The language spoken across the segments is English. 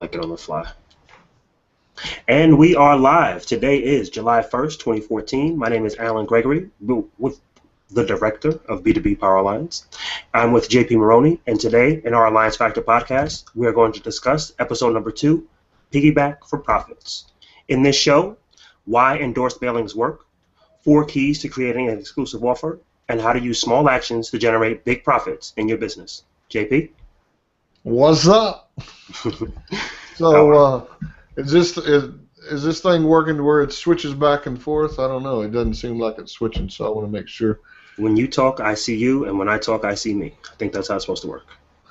Like it on the fly. And we are live. Today is July 1st, 2014. My name is Alan Gregory, with the director of B2B Power Alliance. I'm with JP Maroney, and today in our Alliance Factor podcast, we are going to discuss episode number 2, Piggyback for Profits. In this show, why endorsed mailings work, 4 keys to creating an exclusive offer, and how to use small actions to generate big profits in your business. JP? What's up? So, is this thing working to where it switches back and forth? I don't know. It doesn't seem like it's switching, so I want to make sure. When you talk, I see you, and when I talk, I see me. I think that's how it's supposed to work.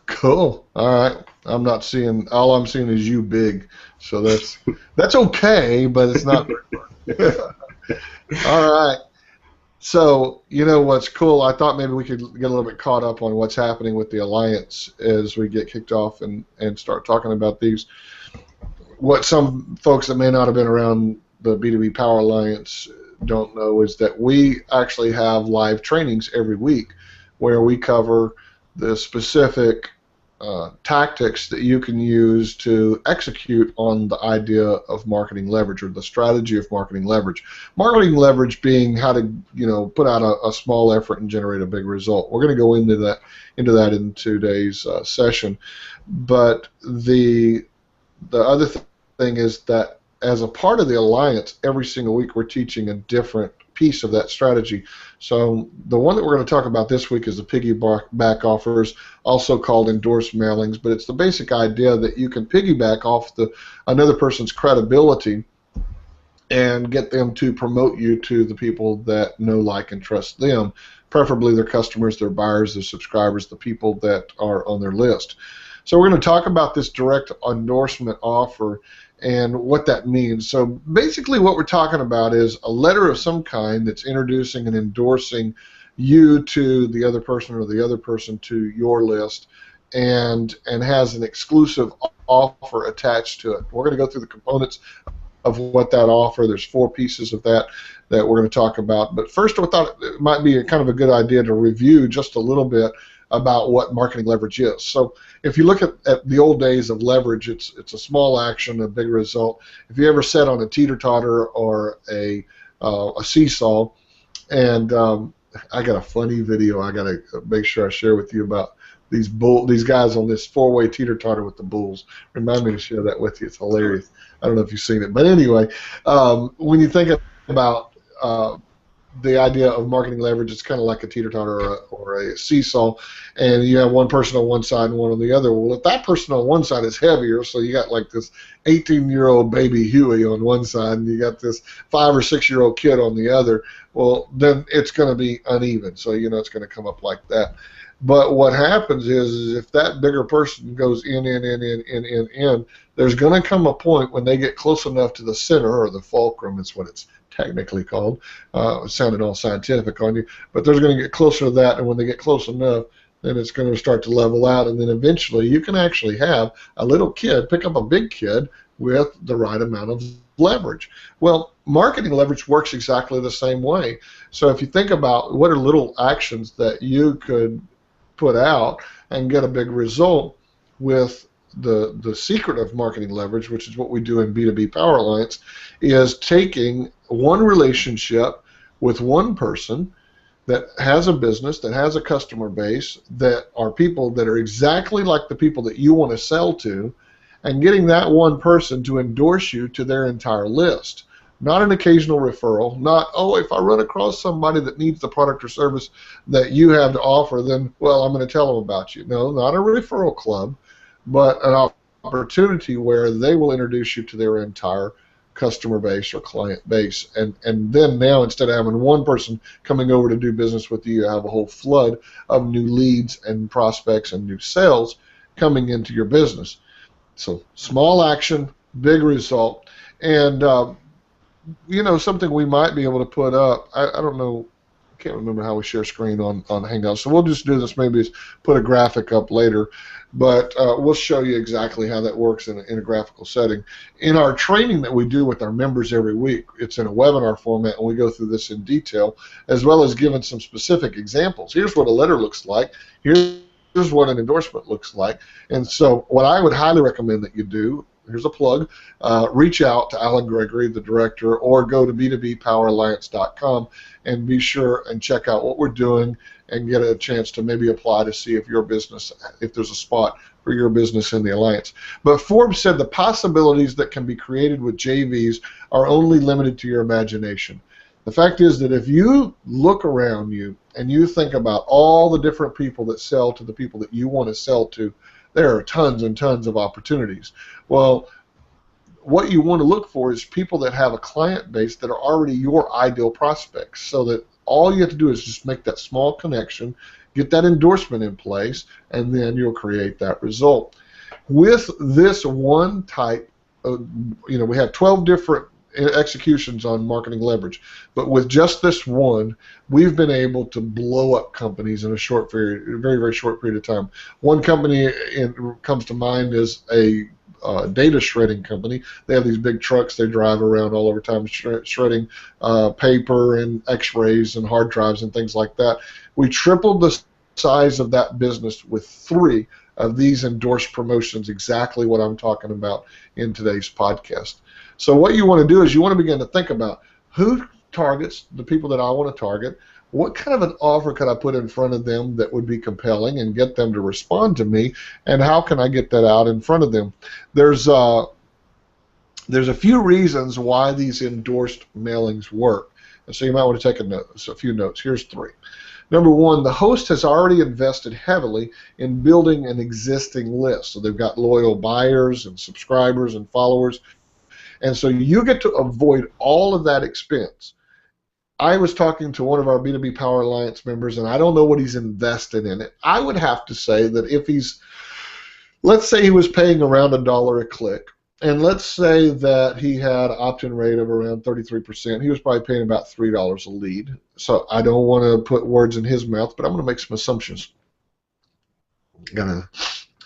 Cool. All right. I'm not seeing. All I'm seeing is you big. So that's okay, but it's not very fun. All right. So, you know what's cool? I thought maybe we could get a little bit caught up on what's happening with the Alliance as we get kicked off and start talking about these. What some folks that may not have been around the B2B Power Alliance don't know is that we actually have live trainings every week where we cover the specific tactics that you can use to execute on the idea of marketing leverage, or the strategy of marketing leverage. Marketing leverage being how to, put out a small effort and generate a big result. We're going to go into that in today's session. But the other thing is that as a part of the Alliance, every single week we're teaching a different piece of that strategy. So the one that we're going to talk about this week is the piggyback offers, also called endorsed mailings, but it's the basic idea that you can piggyback off another person's credibility and get them to promote you to the people that know, like, and trust them, preferably their customers, their buyers, their subscribers, the people that are on their list. So we're going to talk about this direct endorsement offer and what that means. So basically what we're talking about is a letter of some kind that's introducing and endorsing you to the other person, or the other person to your list, and has an exclusive offer attached to it. We're going to go through the components of what that offer. There's 4 pieces of that we're going to talk about. But first, I thought it might be kind of a good idea to review just a little bit about what marketing leverage is. So if you look at the old days of leverage, it's a small action, a big result. If you ever sat on a teeter-totter or a seesaw, and I got a funny video I got to make sure I share with you about these guys on this 4-way teeter-totter with the bulls. Remind me to share that with you. It's hilarious. I don't know if you've seen it. But anyway, when you think about the idea of marketing leverage, it's kind of like a teeter-totter or a seesaw, and you have one person on one side and one on the other. Well, if that person on one side is heavier, so you got like this 18-year-old baby Huey on one side, and you got this 5 or 6-year-old kid on the other, well, then it's going to be uneven. So it's going to come up like that. But what happens is if that bigger person goes in, there's going to come a point when they get close enough to the center, or the fulcrum is what it's technically called. It sounded all scientific on you, but they're going to get closer to that, and when they get close enough, then it's going to start to level out, and then eventually you can actually have a little kid pick up a big kid with the right amount of leverage. Well, marketing leverage works exactly the same way. So if you think about what are little actions that you could put out and get a big result with, the secret of marketing leverage, which is what we do in B2B Power Alliance, is taking one relationship with one person that has a business, that has a customer base, that are people that are exactly like the people that you want to sell to, and getting that one person to endorse you to their entire list. Not an occasional referral, not, oh, if I run across somebody that needs the product or service that you have to offer, then, well, I'm going to tell them about you. No, not a referral club, but an opportunity where they will introduce you to their entire customer base or client base. And then now, instead of having one person coming over to do business with you, you have a whole flood of new leads and prospects and new sales coming into your business. So small action, big result. And something we might be able to put up, I don't know, I can't remember how we share screen on Hangouts, so we'll just do this, maybe put a graphic up later, but we'll show you exactly how that works in a graphical setting. In our training that we do with our members every week, it's in a webinar format, and we go through this in detail, as well as giving some specific examples. Here's what a letter looks like. Here's what an endorsement looks like. And so what I would highly recommend that you do here's a plug, reach out to Alan Gregory, the director, or go to b2bpoweralliance.com and be sure and check out what we're doing and get a chance to maybe apply to see if your business, if there's a spot for your business in the alliance. But Forbes said the possibilities that can be created with JVs are only limited to your imagination. The fact is that if you look around you and you think about all the different people that sell to the people that you want to sell to, there are tons and tons of opportunities. Well, what you want to look for is people that have a client base that are already your ideal prospects, so that all you have to do is just make that small connection, get that endorsement in place, and then you'll create that result. With this one type of, we have 12 different executions on marketing leverage, but with just this one, we've been able to blow up companies in a short period, very, very short period of time. One company comes to mind is a data shredding company. They have these big trucks they drive around all over town shredding paper and x-rays and hard drives and things like that. We tripled the size of that business with 3 of these endorsed promotions, exactly what I'm talking about in today's podcast. So what you want to do is you want to begin to think about who targets the people that I want to target, what kind of an offer could I put in front of them that would be compelling and get them to respond to me, and how can I get that out in front of them. There's a few reasons why these endorsed mailings work, and so you might want to take a few notes. Here's 3. Number 1, the host has already invested heavily in building an existing list. So they've got loyal buyers and subscribers and followers. And so you get to avoid all of that expense. I was talking to one of our B2B Power Alliance members, and I don't know what he's invested in it. I would have to say that if he's, let's say he was paying around $1 a click, and let's say that he had an opt-in rate of around 33%, he was probably paying about $3 a lead. So I don't want to put words in his mouth, but I'm going to make some assumptions. Gonna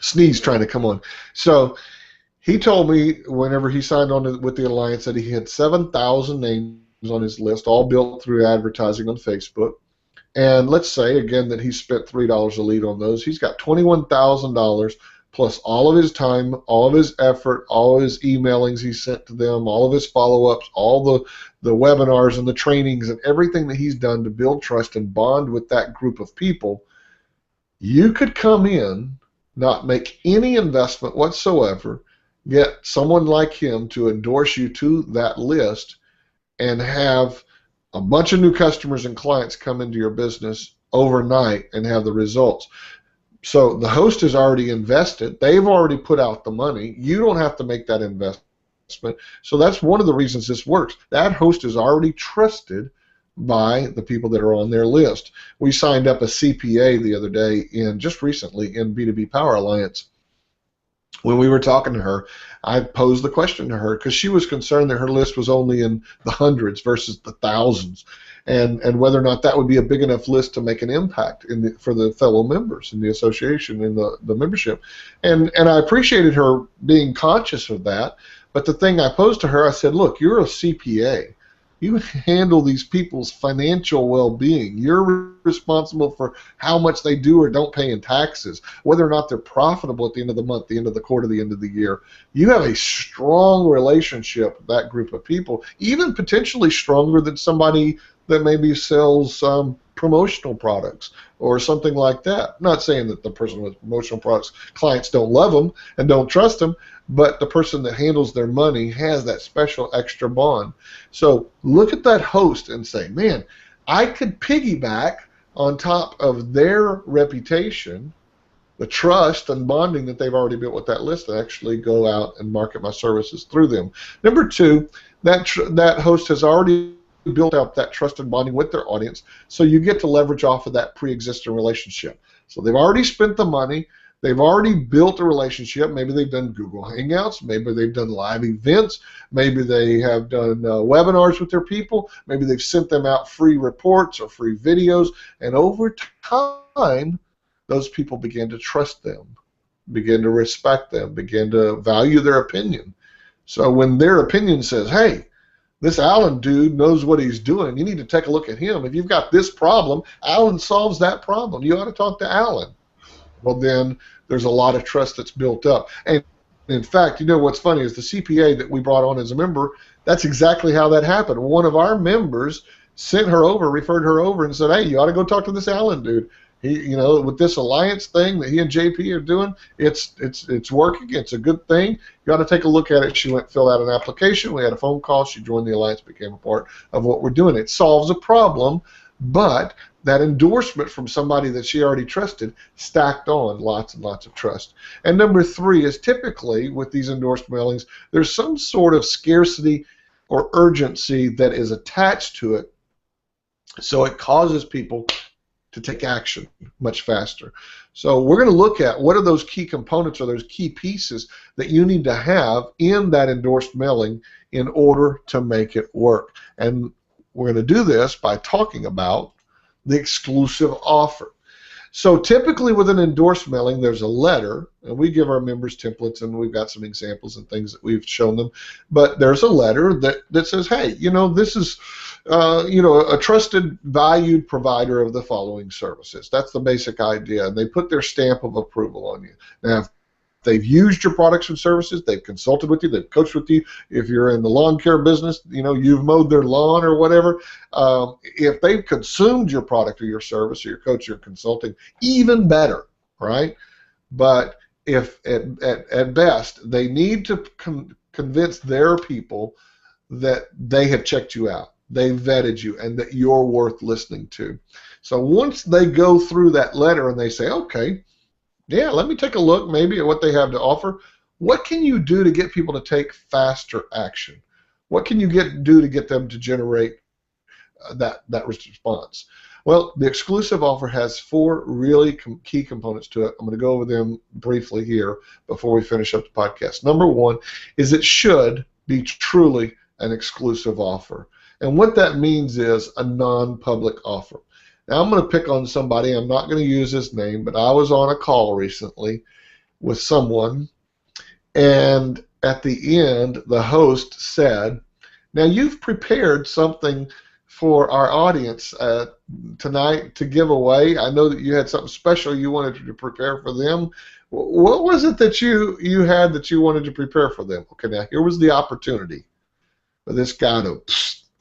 sneeze trying to come on. So he told me whenever he signed on with the Alliance that he had 7,000 names on his list, all built through advertising on Facebook. And let's say, again, that he spent $3 a lead on those. He's got $21,000 plus all of his time, all of his effort, all of his emailings he sent to them, all of his follow-ups, all the webinars and the trainings and everything that he's done to build trust and bond with that group of people. You could come in, not make any investment whatsoever, get someone like him to endorse you to that list, and have a bunch of new customers and clients come into your business overnight and have the results. So the host has already invested. They've already put out the money. You don't have to make that investment. So that's one of the reasons this works. That host is already trusted by the people that are on their list. We signed up a CPA the other day, just recently in B2B Power Alliance. When we were talking to her, I posed the question to her because she was concerned that her list was only in the hundreds versus the thousands, and whether or not that would be a big enough list to make an impact for the fellow members in the association, in the membership. And I appreciated her being conscious of that. But the thing I posed to her, I said, look, you're a CPA. You handle these people's financial well-being. You're responsible for how much they do or don't pay in taxes, whether or not they're profitable at the end of the month, the end of the quarter, the end of the year. You have a strong relationship with that group of people, even potentially stronger than somebody that maybe sells promotional products or something like that. I'm not saying that the person with promotional products, clients don't love them and don't trust them, but the person that handles their money has that special extra bond. So look at that host and say, man, I could piggyback on top of their reputation, the trust and bonding that they've already built with that list, and actually go out and market my services through them. Number 2, that host has already built up that trust and bonding with their audience, so you get to leverage off of that pre-existing relationship. So they've already spent the money. They've already built a relationship. Maybe they've done Google Hangouts. Maybe they've done live events. Maybe they have done webinars with their people. Maybe they've sent them out free reports or free videos. And over time, those people begin to trust them, begin to respect them, begin to value their opinion. So when their opinion says, hey, this Alan dude knows what he's doing, you need to take a look at him. If you've got this problem, Alan solves that problem. You ought to talk to Alan. Well, then there's a lot of trust that's built up. And In fact, you know what's funny is the CPA that we brought on as a member, that's exactly how that happened. One of our members sent her over, referred her over, and said, hey, you ought to go talk to this Alan dude. He, you know, with this alliance thing that he and JP are doing, it's working. It's a good thing. You ought to take a look at it. She went and filled out an application. We had a phone call. She joined the alliance, became a part of what we're doing. It solves a problem, but that endorsement from somebody that she already trusted stacked on lots and lots of trust. And number 3 is typically with these endorsed mailings, there's some sort of scarcity or urgency that is attached to it, so it causes people to take action much faster. So we're going to look at what are those key components or those key pieces that you need to have in that endorsed mailing in order to make it work. And we're going to do this by talking about the exclusive offer. So typically with an endorsed mailing, there's a letter, and we give our members templates, and we've got some examples and things that we've shown them. But there's a letter that says, hey, you know, this is, you know, a trusted, valued provider of the following services. That's the basic idea, and they put their stamp of approval on you. Now, if they've used your products and services, they've consulted with you, they've coached with you. If you're in the lawn care business, you know, you've mowed their lawn or whatever. If they've consumed your product or your service or your coach or consulting, even better, right? But if at best they need to convince their people that they have checked you out, they vetted you, and that you're worth listening to. So once they go through that letter and they say, okay, yeah, let me take a look maybe at what they have to offer. What can you do to get people to take faster action? What can you do to get them to generate that response? Well, the exclusive offer has 4 really key components to it. I'm going to go over them briefly here before we finish up the podcast. Number 1 is it should be truly an exclusive offer. And what that means is a non-public offer. Now, I'm going to pick on somebody. I'm not going to use his name, but I was on a call recently with someone, and at the end, the host said, now you've prepared something for our audience tonight to give away. I know that you had something special you wanted to prepare for them. What was it that you had that you wanted to prepare for them? Okay, now here was the opportunity for this guy to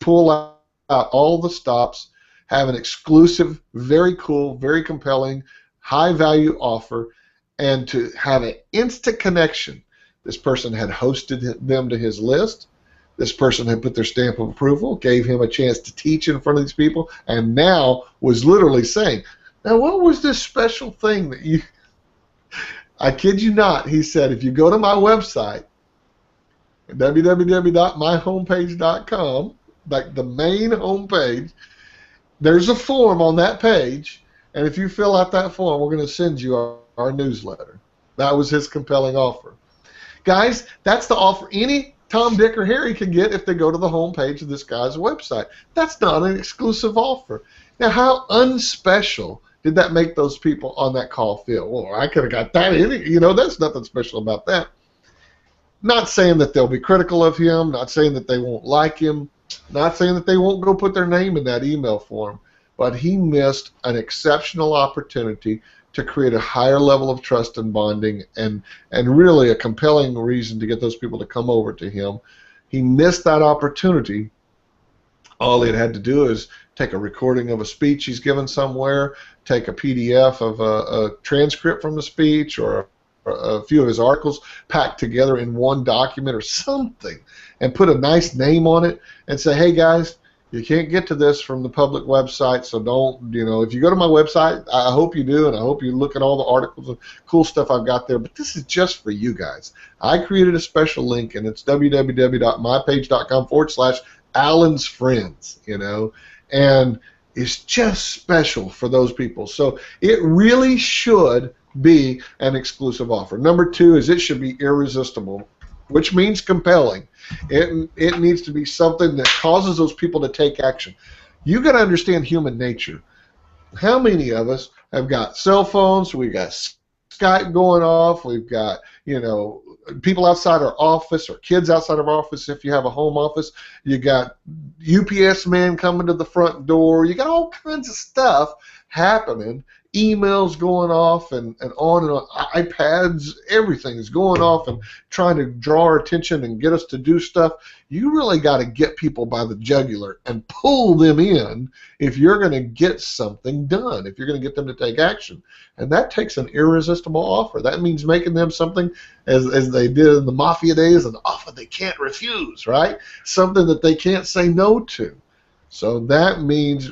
pull out all the stops, have an exclusive, very cool, very compelling, high-value offer, and to have an instant connection. This person had hosted them to his list. This person had put their stamp of approval, gave him a chance to teach in front of these people, and now was literally saying, now what was this special thing that you... I kid you not, he said, if you go to my website, www.myhomepage.com, like the main homepage, there's a form on that page, and if you fill out that form, we're going to send you our newsletter. That was his compelling offer. Guys, that's the offer any Tom, Dick, or Harry can get if they go to the homepage of this guy's website. That's not an exclusive offer. Now, how unspecial did that make those people on that call feel? Well, I could have got that. You know, there's nothing special about that. Not saying that they'll be critical of him, not saying that they won't like him, not saying that they won't go put their name in that email form, but he missed an exceptional opportunity to create a higher level of trust and bonding and really a compelling reason to get those people to come over to him. He missed that opportunity. All he had to do is take a recording of a speech he's given somewhere, take a PDF of a transcript from the speech or a few of his articles packed together in one document or something and put a nice name on it and say, hey guys, you can't get to this from the public website, so don't, you know, if you go to my website, I hope you do, and I hope you look at all the articles and cool stuff I've got there, but this is just for you guys. I created a special link, and it's www.mypage.com/Alan's Friends, you know, and it's just special for those people. So it really should be an exclusive offer. Number 2 is it should be irresistible, which means compelling. It needs to be something that causes those people to take action. You got to understand human nature. How many of us have got cell phones? We've got Skype going off. We've got, you know, people outside our office or kids outside of our office if you have a home office. You got UPS man coming to the front door. You got all kinds of stuff happening emails going off and on and on, iPads, everything is going off and trying to draw our attention and get us to do stuff. You really got to get people by the jugular and pull them in if you're going to get something done, if you're going to get them to take action. And that takes an irresistible offer. That means making them something, as they did in the mafia days, an offer they can't refuse, right? Something that they can't say no to. So that means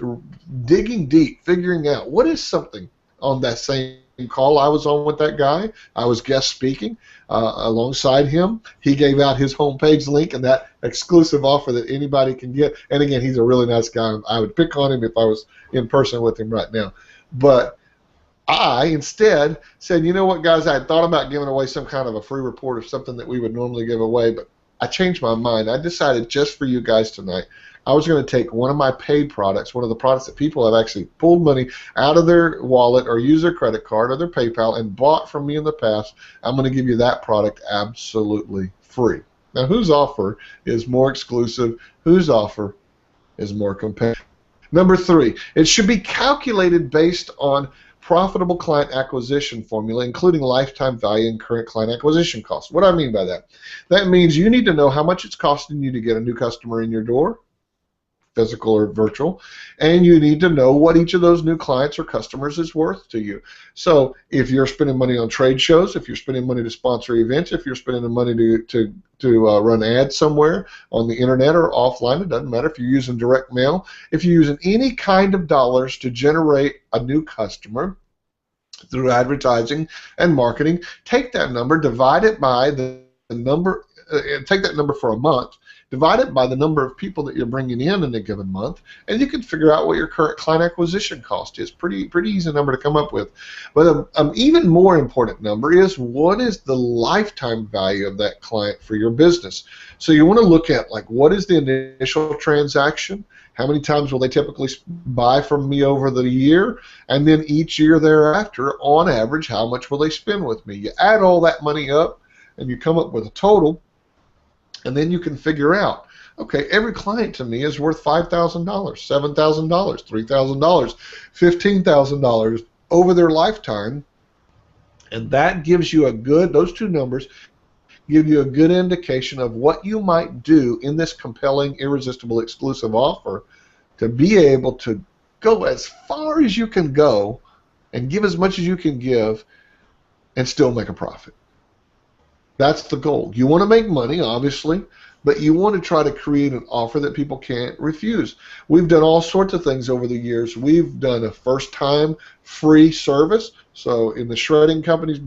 digging deep, figuring out what is something. On that same call I was on with that guy, I was guest speaking alongside him. He gave out his homepage link and that exclusive offer that anybody can get. And again, he's a really nice guy. I would pick on him if I was in person with him right now. But I instead said, you know what, guys, I had thought about giving away some kind of a free report of something that we would normally give away, but I changed my mind. I decided just for you guys tonight, I was going to take one of my paid products, one of the products that people have actually pulled money out of their wallet or use their credit card or their PayPal and bought from me in the past. I'm going to give you that product absolutely free. Now, whose offer is more exclusive? Whose offer is more competitive? Number 3, it should be calculated based on profitable client acquisition formula, including lifetime value and current client acquisition costs. What do I mean by that? That means you need to know how much it's costing you to get a new customer in your door, physical or virtual, and you need to know what each of those new clients or customers is worth to you. So if you're spending money on trade shows, if you're spending money to sponsor events, if you're spending the money to run ads somewhere on the internet or offline, it doesn't matter if you're using direct mail, if you're using any kind of dollars to generate a new customer through advertising and marketing, take that number, divide it by the number, take that number for a month, divide it by the number of people that you're bringing in a given month, and you can figure out what your current client acquisition cost is. Pretty easy number to come up with. But an even more important number is what is the lifetime value of that client for your business. So you want to look at, like, what is the initial transaction? How many times will they typically buy from me over the year? And then each year thereafter, on average, how much will they spend with me? You add all that money up, and you come up with a total. And then you can figure out, okay, every client to me is worth $5,000, $7,000, $3,000, $15,000 over their lifetime, and that gives you those two numbers give you a good indication of what you might do in this compelling, irresistible, exclusive offer to be able to go as far as you can go and give as much as you can give and still make a profit. That's the goal. You want to make money, obviously, but you want to try to create an offer that people can't refuse. We've done all sorts of things over the years. We've done a first-time free service. So in the shredding company's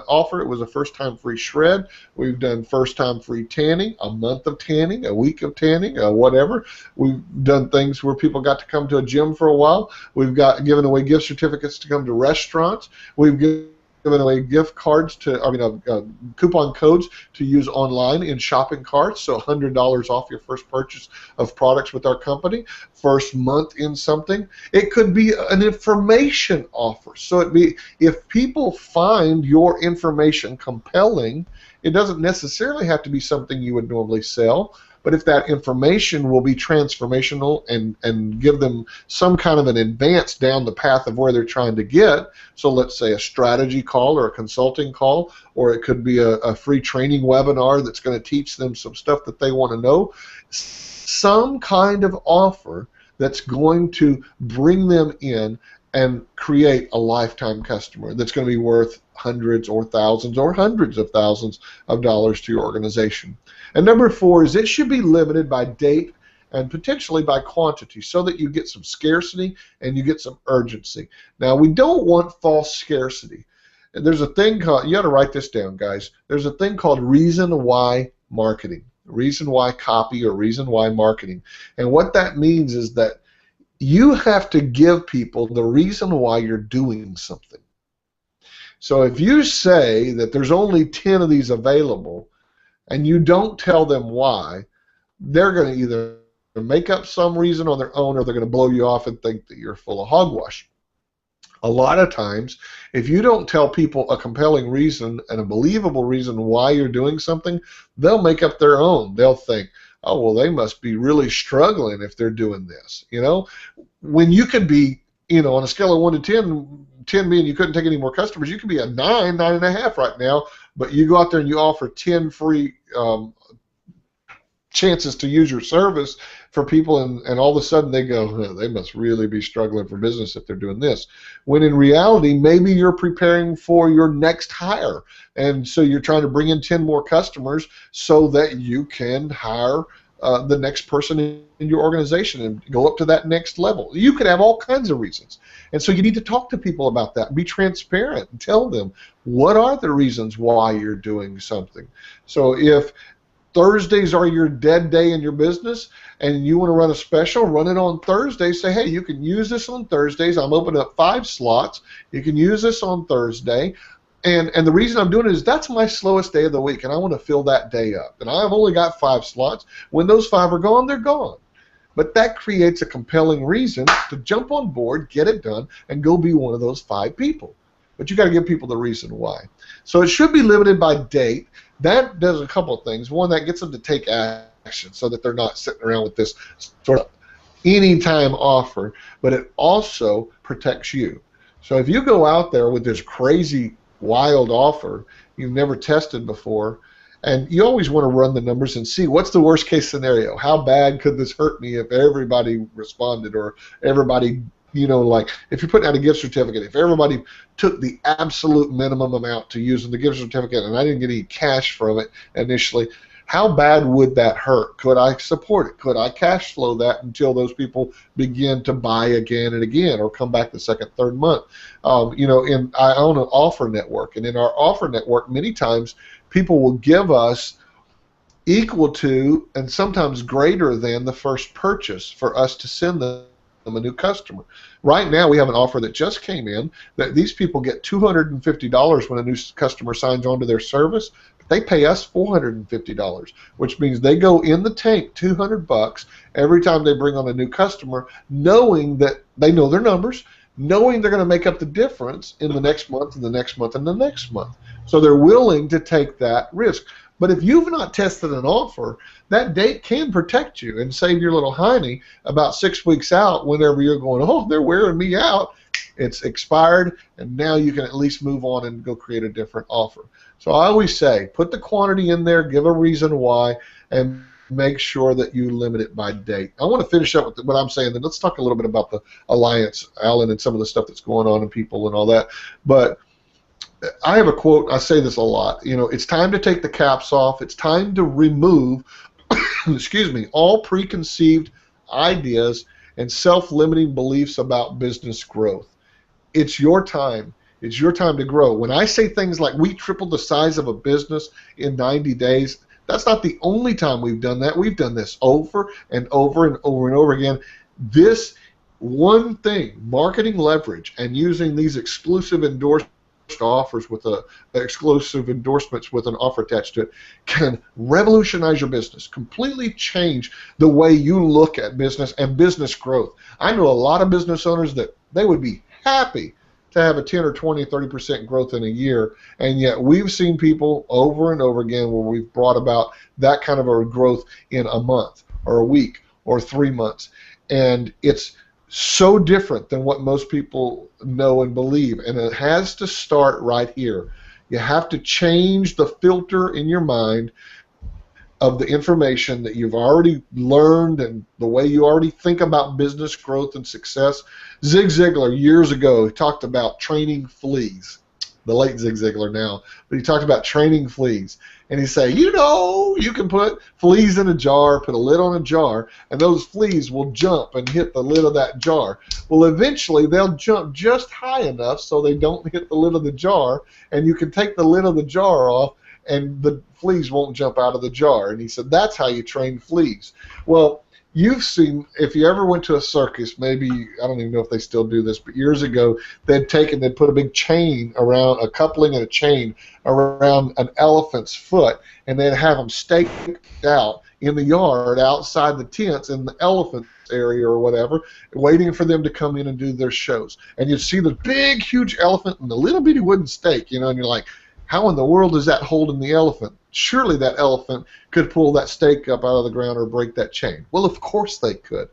offer, it was a first-time free shred. We've done first-time free tanning, a month of tanning, a week of tanning, whatever. We've done things where people got to come to a gym for a while. We've given away gift certificates to come to restaurants. We've given away gift cards coupon codes to use online in shopping carts, so $100 off your first purchase of products with our company, first month in something. It could be an information offer. So if people find your information compelling, it doesn't necessarily have to be something you would normally sell, but if that information will be transformational and give them some kind of an advance down the path of where they're trying to get, so let's say a strategy call or a consulting call, or it could be a free training webinar that's going to teach them some stuff that they want to know, some kind of offer that's going to bring them in and create a lifetime customer that's going to be worth hundreds or thousands or hundreds of thousands of dollars to your organization. And number 4 is it should be limited by date and potentially by quantity so that you get some scarcity and you get some urgency. Now, we don't want false scarcity. There's a thing called, you got to write this down, guys. There's a thing called reason why marketing, reason why copy, or reason why marketing. And what that means is that you have to give people the reason why you're doing something. So if you say that there's only 10 of these available and you don't tell them why, they're going to either make up some reason on their own or they're going to blow you off and think that you're full of hogwash. A lot of times, if you don't tell people a compelling reason and a believable reason why you're doing something, they'll make up their own. They'll think, oh, well, they must be really struggling if they're doing this. You know, when you could be, on a scale of 1 to 10, 10 being you couldn't take any more customers, you could be a 9.5 right now, but you go out there and you offer 10 free chances to use your service for people, and all of a sudden they go, huh, they must really be struggling for business if they're doing this. When in reality, maybe you're preparing for your next hire, and so you're trying to bring in 10 more customers so that you can hire the next person in your organization and go up to that next level. You could have all kinds of reasons. And so you need to talk to people about that. Be transparent and tell them what are the reasons why you're doing something. So if Thursdays are your dead day in your business and you want to run a special, run it on Thursdays. Say, hey, you can use this on Thursdays. I'm opening up 5 slots. You can use this on Thursday. And the reason I'm doing it is that's my slowest day of the week, and I want to fill that day up. And I've only got 5 slots. When those 5 are gone, they're gone. But that creates a compelling reason to jump on board, get it done, and go be one of those 5 people. But you got to give people the reason why. So it should be limited by date. That does a couple of things. One, that gets them to take action so that they're not sitting around with this sort of anytime offer, but it also protects you. So if you go out there with this crazy, wild offer you've never tested before, and you always want to run the numbers and see what's the worst case scenario. How bad could this hurt me if everybody responded, or everybody, you know, like if you're putting out a gift certificate, if everybody took the absolute minimum amount to use in the gift certificate and I didn't get any cash from it initially, how bad would that hurt? Could I support it? Could I cash flow that until those people begin to buy again and again, or come back the second, third month? You know, I own an offer network, and in our offer network, many times people will give us equal to and sometimes greater than the first purchase for us to send them a new customer. Right now, we have an offer that just came in that these people get $250 when a new customer signs on to their service. They pay us $450, which means they go in the tank $200 every time they bring on a new customer, knowing that they know their numbers, knowing they're going to make up the difference in the next month and the next month and the next month. So they're willing to take that risk. But if you've not tested an offer, that date can protect you and save your little hiney about 6 weeks out whenever you're going, oh, they're wearing me out. It's expired, and now you can at least move on and go create a different offer. So I always say, put the quantity in there, give a reason why, and make sure that you limit it by date. I want to finish up with what I'm saying, then let's talk a little bit about the alliance, Alan, and some of the stuff that's going on and people and all that. But I have a quote, I say this a lot, you know, it's time to take the caps off, it's time to remove, excuse me, all preconceived ideas and self-limiting beliefs about business growth. It's your time. It's your time to grow. When I say things like we tripled the size of a business in 90 days, that's not the only time we've done that. We've done this over and over and over and over again. This one thing, marketing leverage and using these exclusive endorsed offers with exclusive endorsements with an offer attached to it, can revolutionize your business, completely change the way you look at business and business growth. I know a lot of business owners that they would be happy to have a 10 or 20, 30% growth in a year, and yet we've seen people over and over again where we've brought about that kind of a growth in a month or a week or 3 months, and it's so different than what most people know and believe, and it has to start right here. You have to change the filter in your mind of the information that you've already learned and the way you already think about business growth and success. Zig Ziglar years ago talked about training fleas, the late Zig Ziglar now, but he talked about training fleas. And he'd say, you know, you can put fleas in a jar, put a lid on a jar, and those fleas will jump and hit the lid of that jar. Well, eventually they'll jump just high enough so they don't hit the lid of the jar, and you can take the lid of the jar off, and the fleas won't jump out of the jar. And he said, that's how you train fleas. Well, you've seen, if you ever went to a circus, maybe, I don't even know if they still do this, but years ago, they'd put a big chain around, a coupling and a chain around an elephant's foot, and they'd have them staked out in the yard outside the tents in the elephant area or whatever, waiting for them to come in and do their shows. And you'd see the big, huge elephant and the little bitty wooden stake, you know, and you're like, how in the world is that holding the elephant? Surely that elephant could pull that stake up out of the ground or break that chain. Well, of course they could.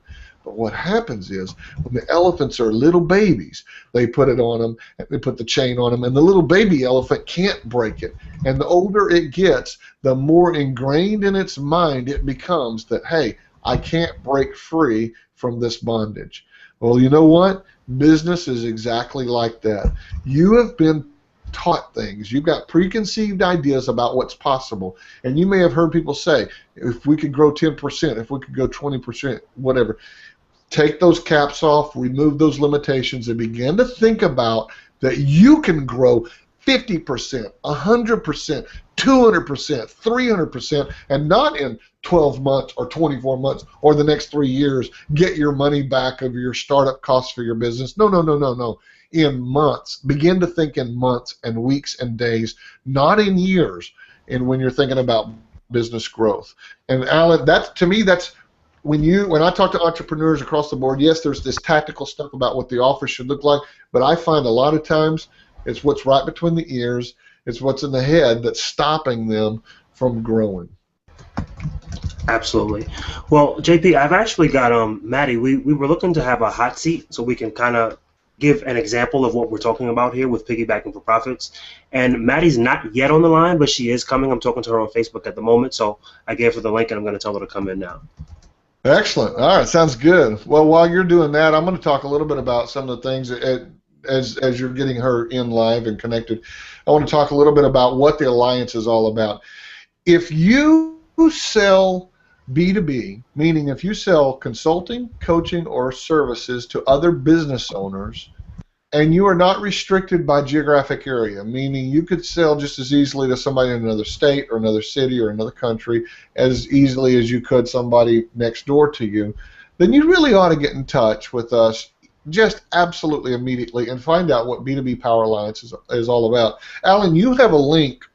But what happens is when the elephants are little babies, they put it on them, they put the chain on them, and the little baby elephant can't break it. And the older it gets, the more ingrained in its mind it becomes that, hey, I can't break free from this bondage. Well, you know what? Business is exactly like that. You have been taught things. You've got preconceived ideas about what's possible. And you may have heard people say, if we could grow 10%, if we could go 20%, whatever. Take those caps off, remove those limitations, and begin to think about that you can grow 50%, 100%, 200%, 300%, and not in 12 months or 24 months or the next 3 years get your money back of your startup costs for your business. No, no, no, no, no. In months. Begin to think in months and weeks and days, not in years, and when you're thinking about business growth. And Alan, that's, to me, that's when I talk to entrepreneurs across the board, yes, there's this tactical stuff about what the offer should look like, but I find a lot of times it's what's right between the ears, it's what's in the head that's stopping them from growing. Absolutely. Well, JP, I've actually got Maddie. We were looking to have a hot seat so we can kind of give an example of what we're talking about here with piggybacking for profits. And Maddie's not yet on the line, but she is coming. I'm talking to her on Facebook at the moment, so I gave her the link and I'm going to tell her to come in now. Excellent. All right, sounds good. Well, while you're doing that, I'm going to talk a little bit about some of the things as you're getting her in live and connected. I want to talk a little bit about what the Alliance is all about. If you sell B2B, meaning if you sell consulting, coaching, or services to other business owners, and you are not restricted by geographic area, meaning you could sell just as easily to somebody in another state or another city or another country as easily as you could somebody next door to you, then you really ought to get in touch with us just absolutely immediately and find out what B2B Power Alliance is all about. Alan, you have a link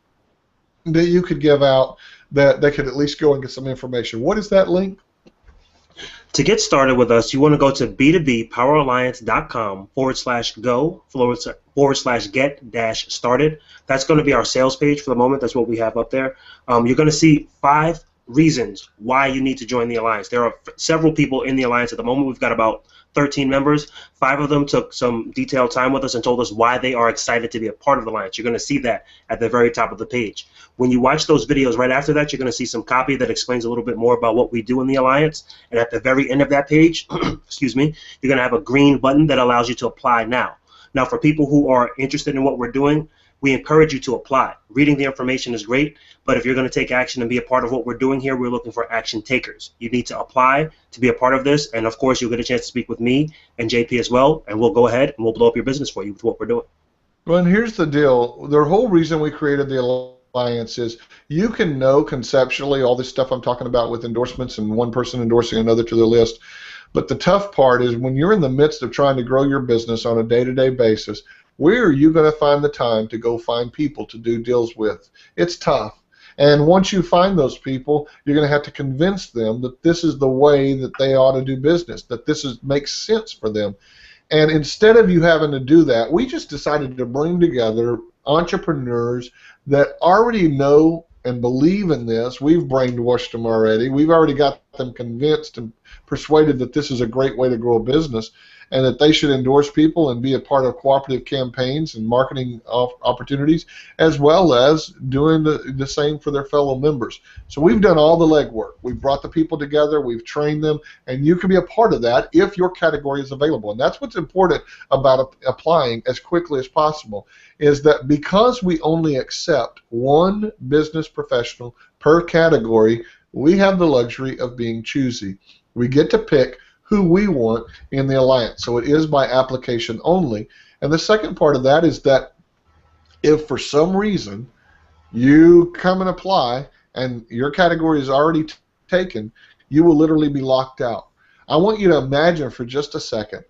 that you could give out that they could at least go and get some information. What is that link? To get started with us, you want to go to b2bpoweralliance.com/go/get-started. That's going to be our sales page for the moment. That's what we have up there. You're going to see 5 reasons why you need to join the Alliance. There are several people in the Alliance at the moment. We've got about 13 members. 5 of them took some detailed time with us and told us why they are excited to be a part of the Alliance. You're going to see that at the very top of the page. When you watch those videos right after that, you're going to see some copy that explains a little bit more about what we do in the Alliance. And at the very end of that page, excuse me, you're going to have a green button that allows you to apply now. Now, for people who are interested in what we're doing, we encourage you to apply. Reading the information is great, but if you're going to take action and be a part of what we're doing here, we're looking for action takers. You need to apply to be a part of this, and of course, you'll get a chance to speak with me and JP as well, and we'll go ahead and we'll blow up your business for you with what we're doing. Well, and here's the deal. The whole reason we created the Alliance is you can know conceptually all this stuff I'm talking about with endorsements and one person endorsing another to the list, but the tough part is when you're in the midst of trying to grow your business on a day-to-day basis, where are you going to find the time to go find people to do deals with? It's tough. And once you find those people, you're going to have to convince them that this is the way that they ought to do business, that makes sense for them. And instead of you having to do that, we just decided to bring together entrepreneurs that already know and believe in this. We've brainwashed them already. We've already got them convinced and persuaded that this is a great way to grow a business and that they should endorse people and be a part of cooperative campaigns and marketing opportunities, as well as doing the same for their fellow members. So we've done all the legwork. We've brought the people together, we've trained them, and you can be a part of that if your category is available. And that's what's important about applying as quickly as possible, is that because we only accept one business professional per category, we have the luxury of being choosy. We get to pick who we want in the Alliance. So it is by application only. And the second part of that is that if for some reason you come and apply and your category is already taken, you will literally be locked out. I want you to imagine for just a second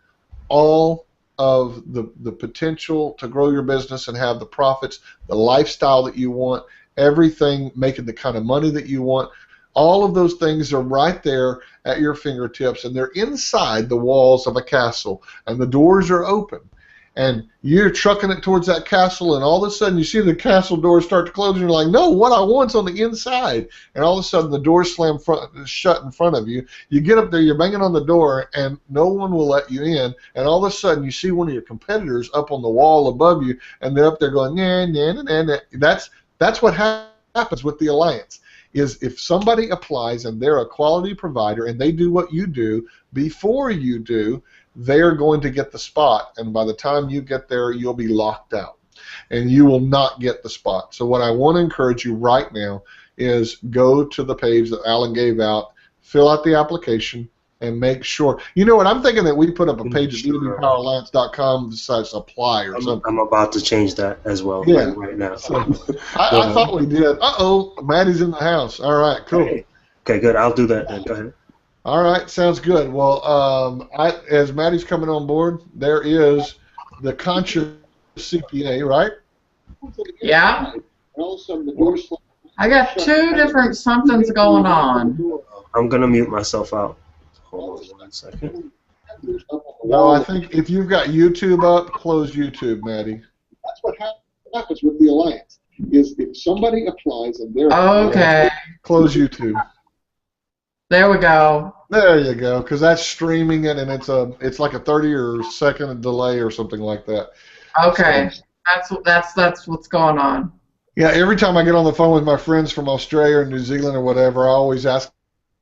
all of the potential to grow your business and have the profits, the lifestyle that you want, everything, making the kind of money that you want. All of those things are right there at your fingertips, and they're inside the walls of a castle, and the doors are open. and you're trucking it towards that castle, and all of a sudden you see the castle doors start to close, and you're like, no, what I want's on the inside. And all of a sudden the doors slam shut in front of you. You get up there, you're banging on the door, and no one will let you in. And all of a sudden you see one of your competitors up on the wall above you, and they're up there going, nah, nah, nah, nah. That's what happens with the alliance. Is if somebody applies and they're a quality provider and they do what you do before you do, they're going to get the spot, and by the time you get there, you'll be locked out, and you will not get the spot. So what I want to encourage you right now is go to the page that Alan gave out, fill out the application, and make sure. You know what? I'm thinking that we put up a page at b2bpoweralliance.com that says apply or something. I'm about to change that as well right now. So, I thought we did. Uh-oh, Maddie's in the house. All right, cool. Okay, good. I'll do that then. Go ahead. All right, sounds good. Well, as Maddie's coming on board, there is the conscious CPA, right? Yeah. I got two different somethings going on. I'm going to mute myself out. Hold on 1 second. No, I think if you've got YouTube up, close YouTube, Maddie. That's what happens with the alliance. Is if somebody applies and they're okay. Close YouTube. There we go. There you go, because that's streaming it, and it's like a 30 or second delay or something like that. Okay, so, that's what's going on. Yeah, every time I get on the phone with my friends from Australia or New Zealand or whatever, I always ask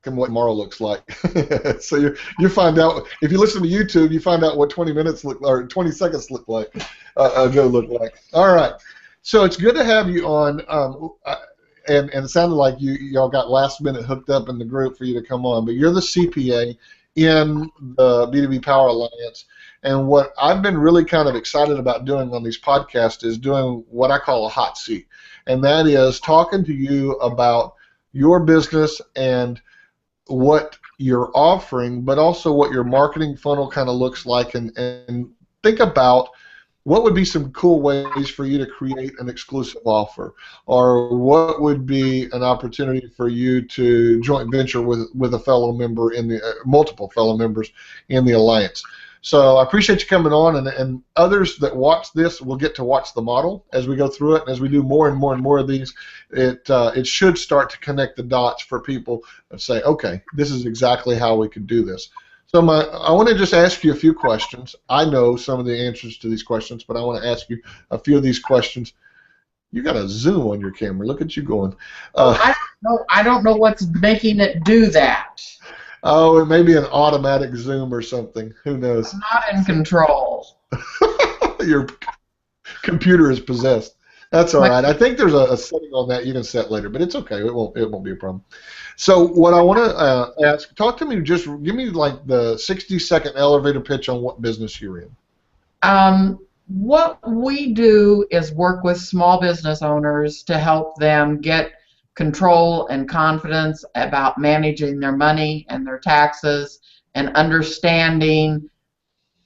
them what tomorrow looks like. So you find out if you listen to YouTube, you find out what 20 minutes look or 20 seconds look like. Ago look like. All right, so it's good to have you on. And it sounded like y'all got last minute hooked up in the group for you to come on, but you're the CPA in the B2B Power Alliance, and what I've been really kind of excited about doing on these podcasts is doing what I call a hot seat, and that is talking to you about your business and what you're offering, but also what your marketing funnel kind of looks like, and think about what would be some cool ways for you to create an exclusive offer, or what would be an opportunity for you to joint venture with a fellow member in the multiple fellow members in the alliance. So I appreciate you coming on, and others that watch this will get to watch the model as we go through it, and as we do more and more and more of these, it should start to connect the dots for people and say, okay, this is exactly how we could do this. So I want to just ask you a few questions. I know some of the answers to these questions, but I want to ask you a few of these questions. You got a zoom on your camera. Look at you going. I don't know what's making it do that. Oh, it may be an automatic zoom or something. Who knows? I'm not in control. Your computer is possessed. That's all right. I think there's a setting on that you can set later, but it's okay. It won't be a problem. So what I want to ask, talk to me, just give me like the 60-second elevator pitch on what business you're in. What we do is work with small business owners to help them get control and confidence about managing their money and their taxes and understanding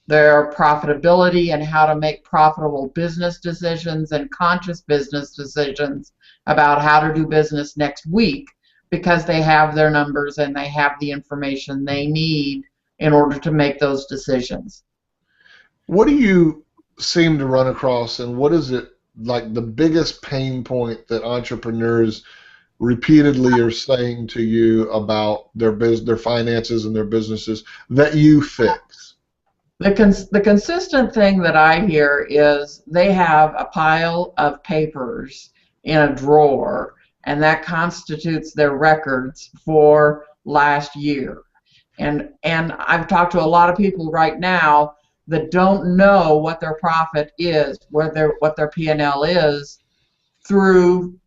their profitability and how to make profitable business decisions and conscious business decisions about how to do business next week, because they have their numbers and they have the information they need in order to make those decisions. What do you seem to run across, and what is it like the biggest pain point that entrepreneurs repeatedly are saying to you about their finances and their businesses that you fix? The consistent thing that I hear is they have a pile of papers in a drawer, and that constitutes their records for last year. And I've talked to a lot of people right now that don't know what their profit is, what their P&L is through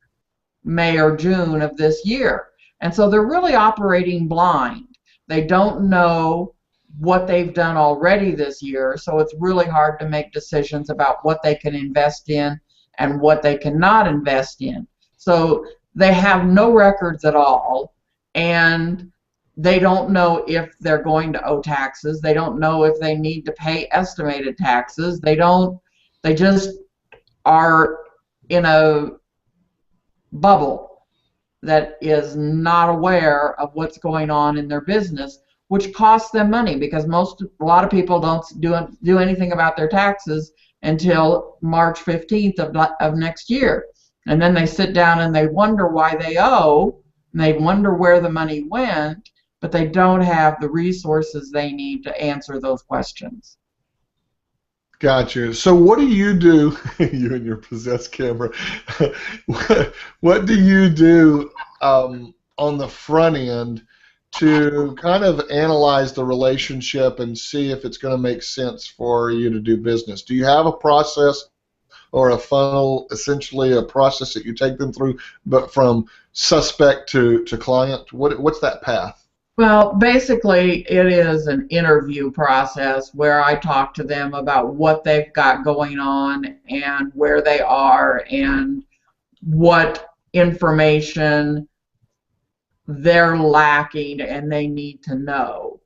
May or June of this year. And so they're really operating blind. They don't know what they've done already this year, so it's really hard to make decisions about what they can invest in and what they cannot invest in. So they have no records at all, and they don't know if they're going to owe taxes. They don't know if they need to pay estimated taxes. They just are in a bubble that is not aware of what's going on in their business, which costs them money, because a lot of people don't do anything about their taxes until March 15th of next year. And then they sit down and they wonder why they owe, and they wonder where the money went, but they don't have the resources they need to answer those questions. Gotcha. So what do you do, you and your possessed camera, what do you do on the front end to kind of analyze the relationship and see if it's going to make sense for you to do business? Do you have a process or a funnel, essentially a process that you take them through, but from suspect to client? What's that path? Well, basically, it is an interview process where I talk to them about what they've got going on and where they are and what information they're lacking and they need to know.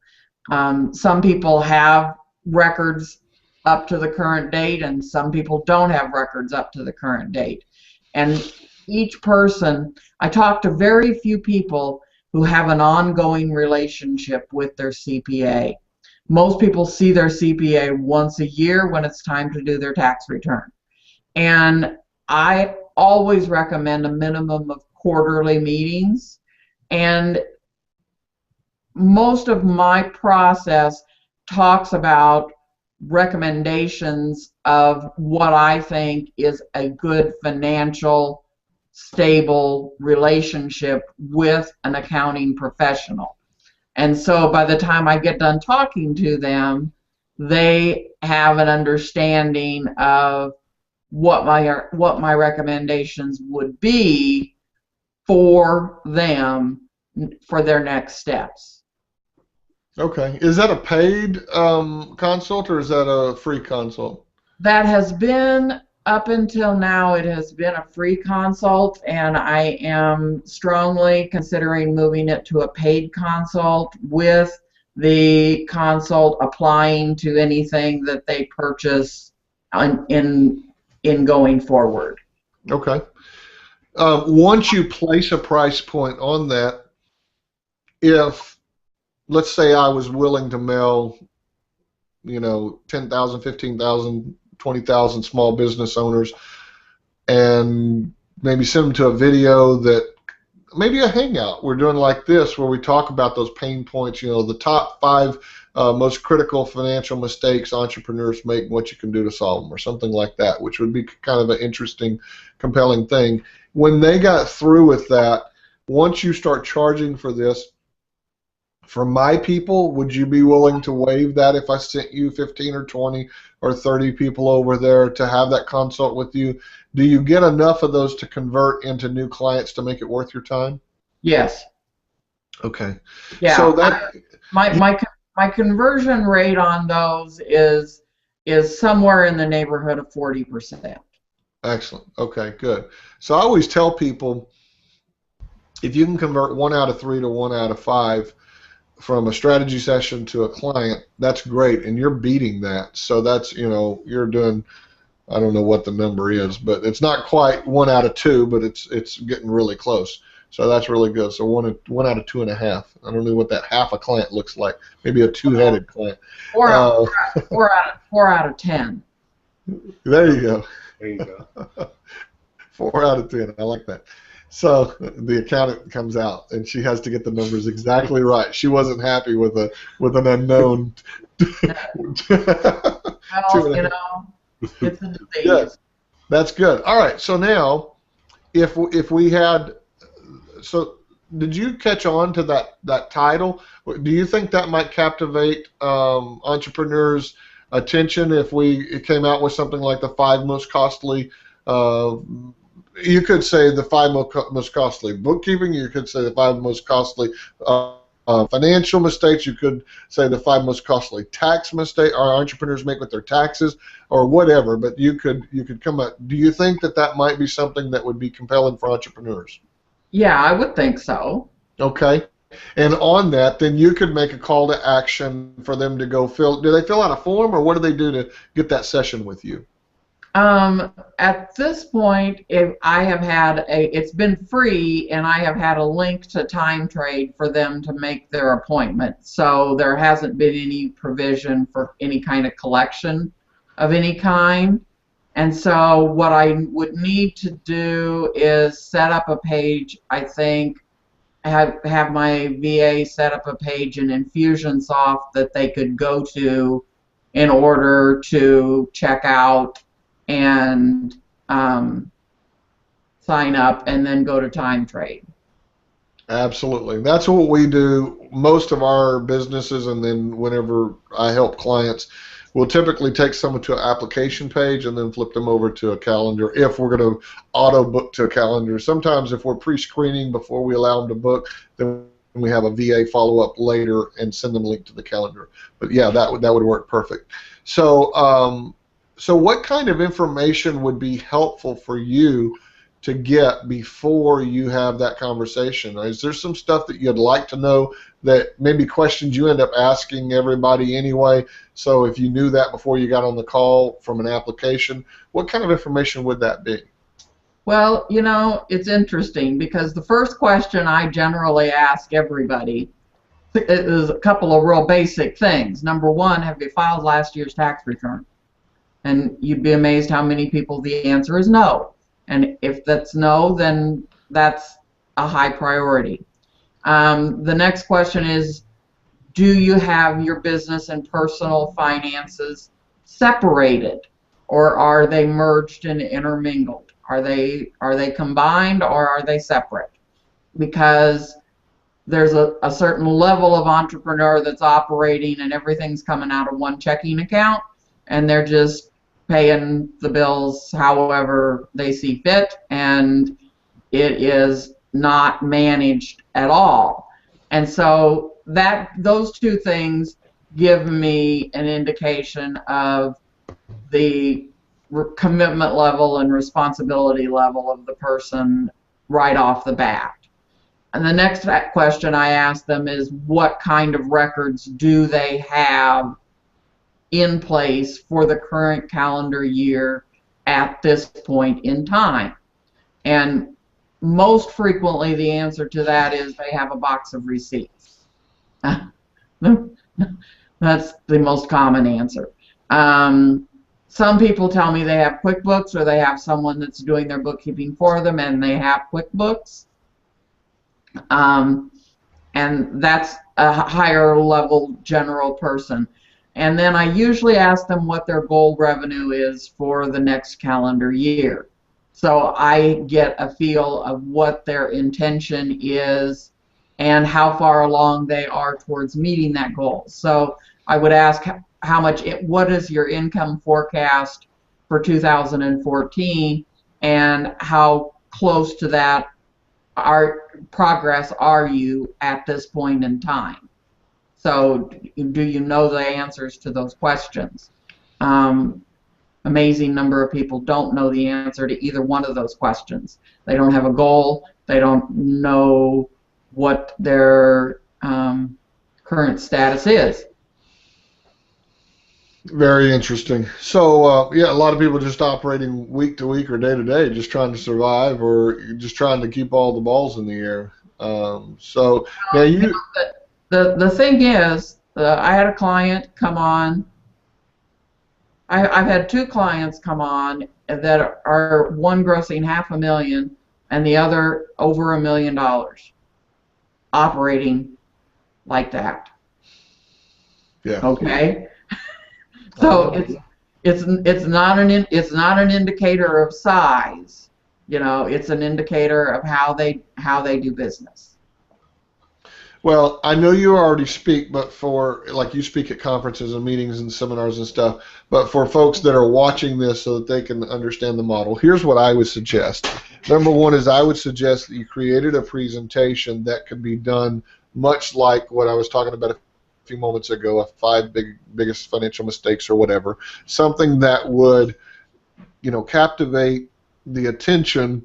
Some people have records up to the current date, and some people don't have records up to the current date. And each person, I talk to very few people who have an ongoing relationship with their CPA. Most people see their CPA once a year when it's time to do their tax return. And I always recommend a minimum of quarterly meetings. And most of my process talks about recommendations of what I think is a good financial stable relationship with an accounting professional. And so by the time I get done talking to them, they have an understanding of what my recommendations would be for them for their next steps. Okay. Is that a paid consult or is that a free consult? That has been, up until now, it has been a free consult, and I am strongly considering moving it to a paid consult, with the consult applying to anything that they purchase in going forward. Okay. Once you place a price point on that, if, let's say I was willing to mail, 10,000, 15,000, 20,000 small business owners, and maybe send them to a video that, maybe a hangout we're doing like this, where we talk about those pain points, the top 5 most critical financial mistakes entrepreneurs make and what you can do to solve them, or something like that, which would be kind of an interesting, compelling thing. When they got through with that, once you start charging for this, for my people, would you be willing to waive that if I sent you 15 or 20 or 30 people over there to have that consult with you? Do you get enough of those to convert into new clients to make it worth your time? Yes. Okay. Yeah. So that my conversion rate on those is somewhere in the neighborhood of 40%. Excellent. Okay, good. So I always tell people, if you can convert 1 out of 3 to 1 out of 5 from a strategy session to a client, that's great, and you're beating that. So that's, you're doing, I don't know what the number is, but it's not quite 1 out of 2, but it's getting really close. So that's really good. So one out of 2.5. I don't know what that half a client looks like. Maybe a 2-headed client. 4 out of 10. There you go. There you go. 4 out of 10. I like that. So the accountant comes out, and she has to get the numbers exactly right. She wasn't happy with an unknown. Well, it's a disease. Yeah, that's good. All right. So now, if we had, so did you catch on to that title? Do you think that might captivate entrepreneurs' attention if we came out with something like the 5 most costly? You could say the 5 most costly bookkeeping. You could say the 5 most costly financial mistakes. You could say the 5 most costly tax mistakes our entrepreneurs make with their taxes, or whatever. But you could come up. Do you think that might be something that would be compelling for entrepreneurs? Yeah, I would think so. Okay. And on that, then you could make a call to action for them to go fill. Do they fill out a form, or what do they do to get that session with you? At this point, it's been free, and I have had a link to Time Trade for them to make their appointment. So there hasn't been any provision for any kind of collection of any kind. And so what I would need to do is set up a page, I think, have my VA set up a page in Infusionsoft that they could go to in order to check out and sign up and then go to time trade. Absolutely. That's what we do. Most of our businesses, and then whenever I help clients, we'll typically take someone to an application page and then flip them over to a calendar if we're going to auto book to a calendar. Sometimes if we're pre-screening before we allow them to book, then we have a VA follow up later and send them a link to the calendar. But yeah, that would work perfect. So so what kind of information would be helpful for you to get before you have that conversation? Is there some stuff that you'd like to know, that maybe questions you end up asking everybody anyway? So if you knew that before you got on the call from an application, what kind of information would that be? Well, you know, it's interesting because the first question I generally ask everybody is a couple of real basic things. Number one, have you filed last year's tax return? And you'd be amazed how many people the answer is no. And if that's no, then that's a high priority. The next question is, do you have your business and personal finances separated, or are they merged and intermingled? Are they combined, or are they separate? Because there's a certain level of entrepreneur that's operating and everything's coming out of one checking account, and they're just paying the bills however they see fit, and it is not managed at all. And so those two things give me an indication of the commitment level and responsibility level of the person right off the bat. And the next question I ask them is, what kind of records do they have in place for the current calendar year at this point in time? And most frequently the answer to that is they have a box of receipts. That's the most common answer. Some people tell me they have QuickBooks, or they have someone that's doing their bookkeeping for them and they have QuickBooks. And that's a higher level general person. And then I usually ask them what their goal revenue is for the next calendar year. So I get a feel of what their intention is and how far along they are towards meeting that goal. So I would ask, what is your income forecast for 2014, and how close to that progress are you at this point in time? So do you know the answers to those questions? Amazing number of people don't know the answer to either one of those questions. They don't have a goal. They don't know what their current status is. Very interesting. So yeah, a lot of people just operating week to week or day to day, just trying to survive, or just trying to keep all the balls in the air. So now the thing is, I had a client come on. I've had two clients come on that are one grossing $500,000 and the other over $1 million, operating like that. Yeah. Okay. So it's not an indicator of size, you know. It's an indicator of how they do business. Well, I know you already speak, but like you speak at conferences and meetings and seminars and stuff, but for folks that are watching this so that they can understand the model, here's what I would suggest. Number one is I would suggest that you created a presentation that could be done much like what I was talking about a few moments ago, 5 biggest financial mistakes or whatever, something that would, captivate the attention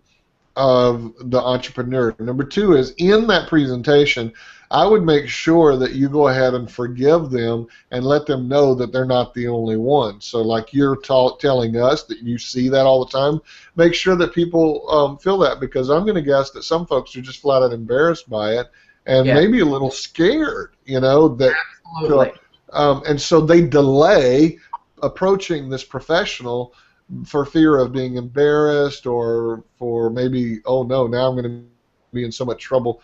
of the entrepreneur. Number two is, in that presentation, I would make sure that you go ahead and forgive them and let them know that they're not the only one. So like you're telling us that you see that all the time, make sure that people feel that, because I'm going to guess that some folks are just flat out embarrassed by it and maybe a little scared, that. Absolutely. And so they delay approaching this professional for fear of being embarrassed, or for maybe, oh no, now I'm going to be in so much trouble.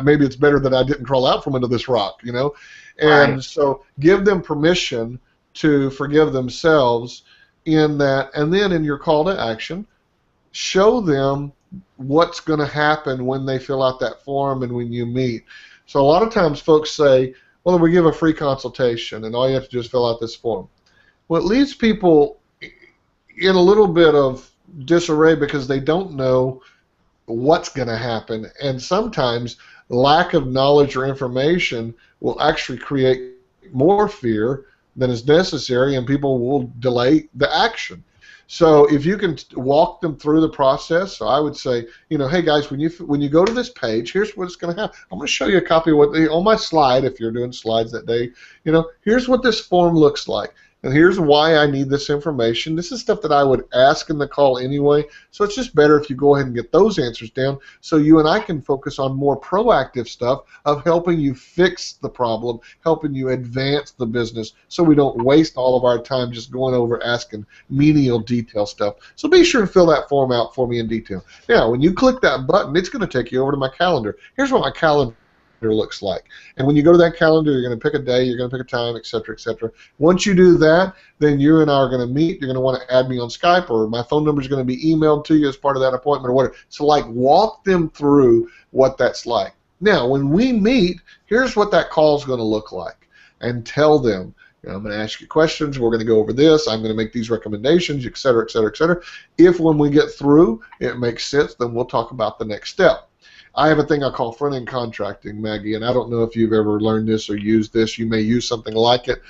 Maybe it's better that I didn't crawl out from under this rock, you know? Right. And so give them permission to forgive themselves in that, and then in your call to action, show them what's going to happen when they fill out that form and when you meet. So a lot of times folks say, well, we give a free consultation and all you have to do is fill out this form. Well, it leaves people in a little bit of disarray because they don't know what's going to happen, and sometimes lack of knowledge or information will actually create more fear than is necessary, and people will delay the action. So if you can walk them through the process, so I would say, you know, hey guys, when you go to this page, here's what's going to happen. I'm going to show you a copy of what on my slide, if you're doing slides that day, you know, here's what this form looks like. And here's why I need this information. This is stuff that I would ask in the call anyway, so it's just better if you go ahead and get those answers down so you and I can focus on more proactive stuff of helping you fix the problem, helping you advance the business, so we don't waste all of our time just going over asking menial detail stuff. So be sure to fill that form out for me in detail. Now, when you click that button, it's going to take you over to my calendar. Here's what my calendar looks like. And when you go to that calendar, you're going to pick a day, you're going to pick a time, etc., etc. Once you do that, then you and I are going to meet. You're going to want to add me on Skype, or my phone number is going to be emailed to you as part of that appointment or whatever. So, like, walk them through what that's like. Now, when we meet, here's what that call is going to look like. And tell them, you know, I'm going to ask you questions, we're going to go over this, I'm going to make these recommendations, etc., etc., etc. If when we get through it makes sense, then we'll talk about the next step. I have a thing I call front-end contracting, Maggie, and I don't know if you've ever learned this or used this. You may use something like it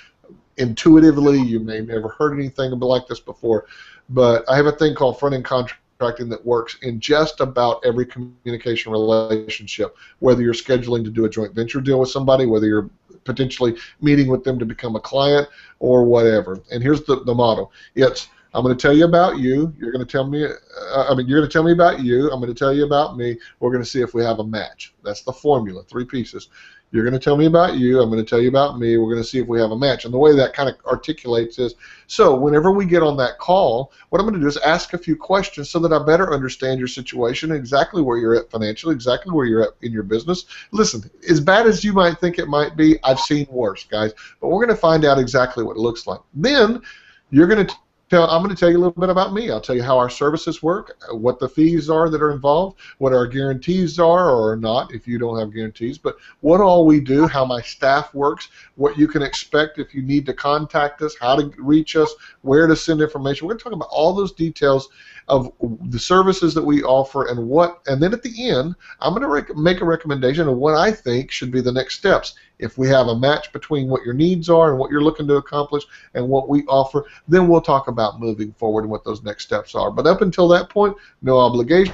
intuitively. You may have never heard anything like this before, but I have a thing called front-end contracting that works in just about every communication relationship, whether you're scheduling to do a joint venture deal with somebody, whether you're potentially meeting with them to become a client, or whatever. And here's the model. It's, I'm going to tell you about you. You're going to tell me. You're going to tell me about you. I'm going to tell you about me. We're going to see if we have a match. That's the formula. 3 pieces. You're going to tell me about you. I'm going to tell you about me. We're going to see if we have a match. And the way that kind of articulates is, so whenever we get on that call, what I'm going to do is ask a few questions so that I better understand your situation, exactly where you're at financially, exactly where you're at in your business. Listen, as bad as you might think it might be, I've seen worse, guys. But we're going to find out exactly what it looks like. Then you're going to I'm going to tell you a little bit about me. I'll tell you how our services work, what the fees are that are involved, what our guarantees are or not if you don't have guarantees, but what all we do, how my staff works, what you can expect if you need to contact us, how to reach us, where to send information. We're going to talk about all those details of the services that we offer and then at the end, I'm going to make a recommendation of what I think should be the next steps. If we have a match between what your needs are and what you're looking to accomplish and what we offer, then we'll talk about moving forward and what those next steps are. But up until that point, no obligation,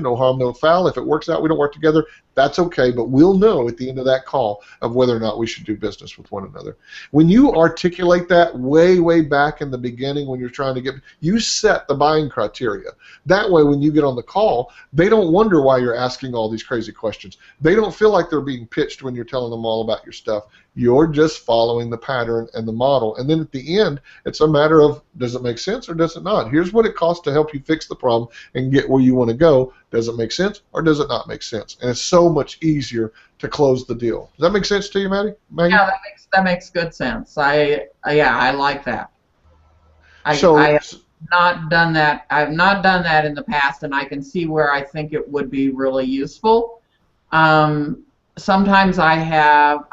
no harm, no foul. If it works out, we don't work together, that's okay, but we'll know at the end of that call of whether or not we should do business with one another. When you articulate that way back in the beginning when you're trying to you set the buying criteria. That way when you get on the call, they don't wonder why you're asking all these crazy questions. They don't feel like they're being pitched when you're telling them all about your stuff. You're just following the pattern and the model. And then at the end, it's a matter of, does it make sense or does it not? Here's what it costs to help you fix the problem and get where you want to go. Does it make sense or does it not make sense? And it's so much easier to close the deal. Does that make sense to you, Maggie? Yeah, that makes good sense. I like that. I have not done that. I've not done that in the past, and I can see where I think it would be really useful. Sometimes I have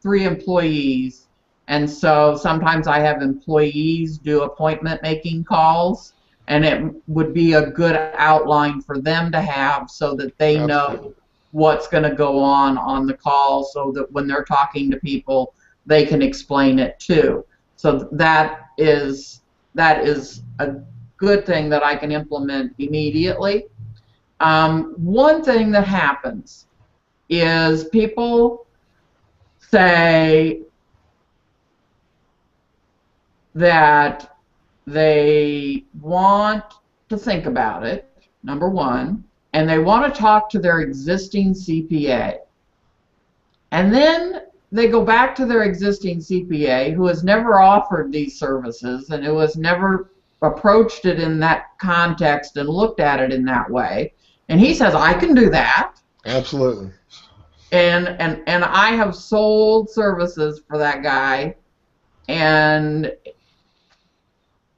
3 employees, and so sometimes I have employees do appointment making calls, and it would be a good outline for them to have so that they know what's going to go on the call, so that when they're talking to people, they can explain it too. So that is a good thing that I can implement immediately. One thing that happens is people say that they want to think about it, number one, and they want to talk to their existing CPA. And then they go back to their existing CPA who has never offered these services and who has never approached it in that context and looked at it in that way. And he says, I can do that. Absolutely. And I have sold services for that guy, and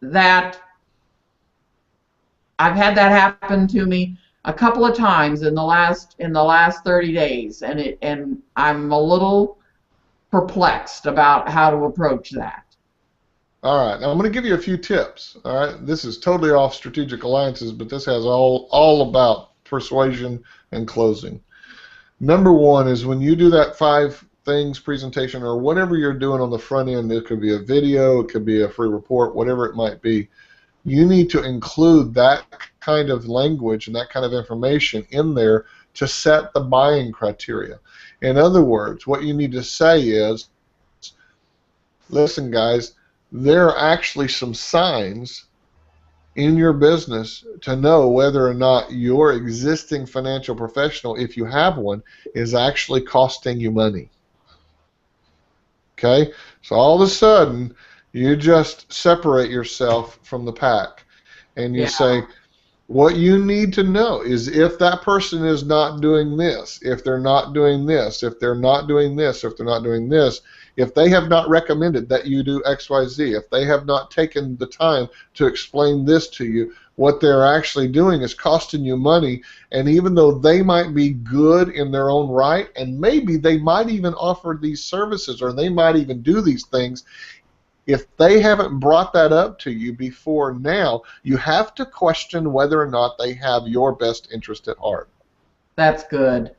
that I've had that happen to me a couple of times in the last 30 days, and I'm a little perplexed about how to approach that. All right, now I'm going to give you a few tips. All right, this is totally off strategic alliances, but this has all about persuasion and closing. Number one is when you do that 5 things presentation or whatever you're doing on the front end, it could be a video, it could be a free report, whatever it might be, you need to include that kind of language and that kind of information in there to set the buying criteria. In other words, what you need to say is, listen guys, there are actually some signs in your business to know whether or not your existing financial professional, if you have one, is actually costing you money. Okay? So all of a sudden, you just separate yourself from the pack and you say, what you need to know is if that person is not doing this, if they're not doing this, if they're not doing this, if they're not doing this, if they have not recommended that you do X, Y, Z, if they have not taken the time to explain this to you, what they're actually doing is costing you money, and even though they might be good in their own right, and maybe they might even offer these services or they might even do these things, if they haven't brought that up to you before now, you have to question whether or not they have your best interest at heart. That's good.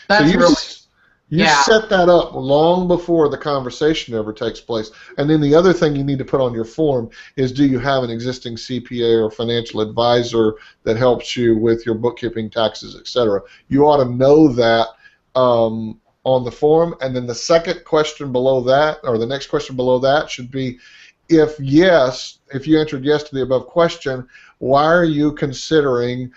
That's so you set that up long before the conversation ever takes place. And then the other thing you need to put on your form is, do you have an existing CPA or financial advisor that helps you with your bookkeeping, taxes, etc.? You ought to know that on the form. And then the second question below that, or the next question below that, should be, if yes, if you answered yes to the above question, why are you considering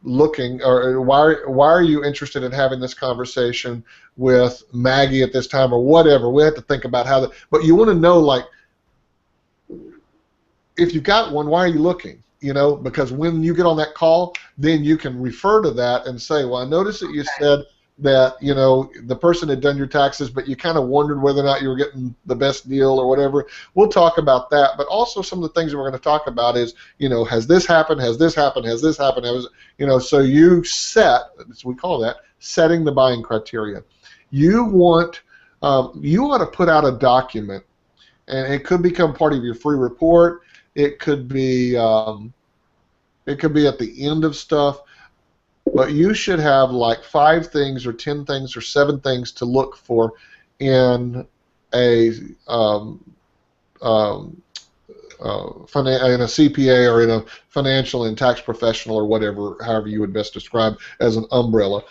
looking, or why are you interested in having this conversation with Maggie at this time, or whatever? We have to think about how that, but you want to know, like, if you've got one, why are you looking? You know, because when you get on that call, then you can refer to that and say, well, I noticed that you said that, you know, the person had done your taxes, but you kind of wondered whether or not you were getting the best deal or whatever. We'll talk about that, but also some of the things that we're going to talk about is, you know, has this happened, has this happened, has this happened, you know, so you set, we call that setting the buying criteria. You want, you ought to put out a document, and it could become part of your free report. It could be at the end of stuff. But you should have like 5 things or 10 things or 7 things to look for in a CPA or in a financial and tax professional or whatever, however you would best describe as an umbrella,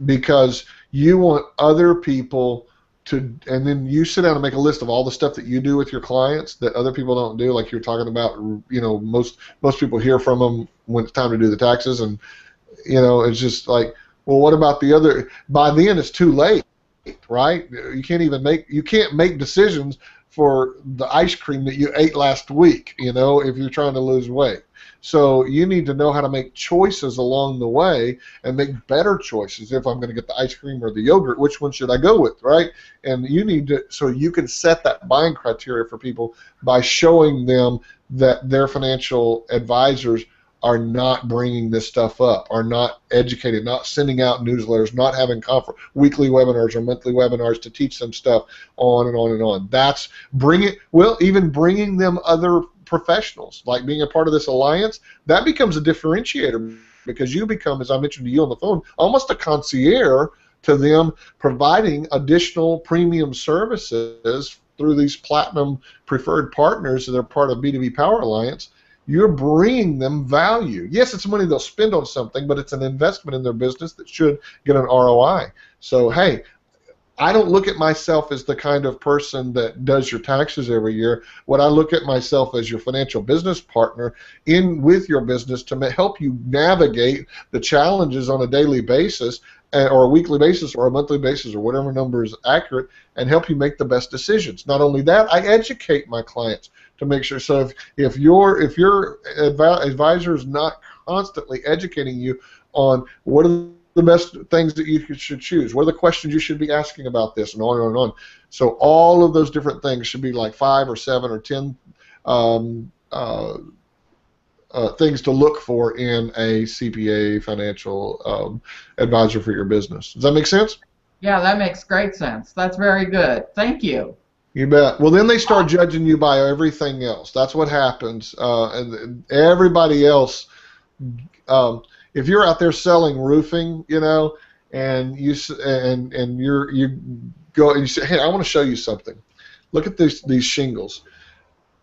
because you want other people to, and then you sit down and make a list of all the stuff that you do with your clients that other people don't do, like you're talking about. You know, most people hear from them when it's time to do the taxes, and you know, it's just like, well, what about the other? By then it's too late, right? You can't make decisions for the ice cream that you ate last week, you know, if you're trying to lose weight. So you need to know how to make choices along the way and make better choices. If I'm going to get the ice cream or the yogurt, which one should I go with, right? And you need to, so you can set that buying criteria for people by showing them that their financial advisors are not bringing this stuff up, are not educated, not sending out newsletters, not having weekly webinars or monthly webinars to teach them stuff, on and on and on. That's even bringing them other professionals, like being a part of this alliance, that becomes a differentiator, because you become, as I mentioned to you on the phone, almost a concierge to them, providing additional premium services through these platinum preferred partners that are part of B2B Power Alliance. You're bringing them value. Yes, it's money they'll spend on something, but it's an investment in their business that should get an ROI. So, hey, I don't look at myself as the kind of person that does your taxes every year. What I look at myself as your financial business partner with your business to help you navigate the challenges on a daily basis, or a weekly basis or a monthly basis or whatever number is accurate, and help you make the best decisions. Not only that, I educate my clients to make sure. So if your advisor is not constantly educating you on what are the best things that you should choose, what are the questions you should be asking about this, and on and on and on. So all of those different things should be like 5 or 7 or 10 things to look for in a CPA financial advisor for your business. Does that make sense? Yeah, that makes great sense. That's very good. Thank you. You bet. Well, then they start judging you by everything else. That's what happens. And everybody else, if you're out there selling roofing, you know, and you go and you say, hey, I want to show you something. Look at these shingles.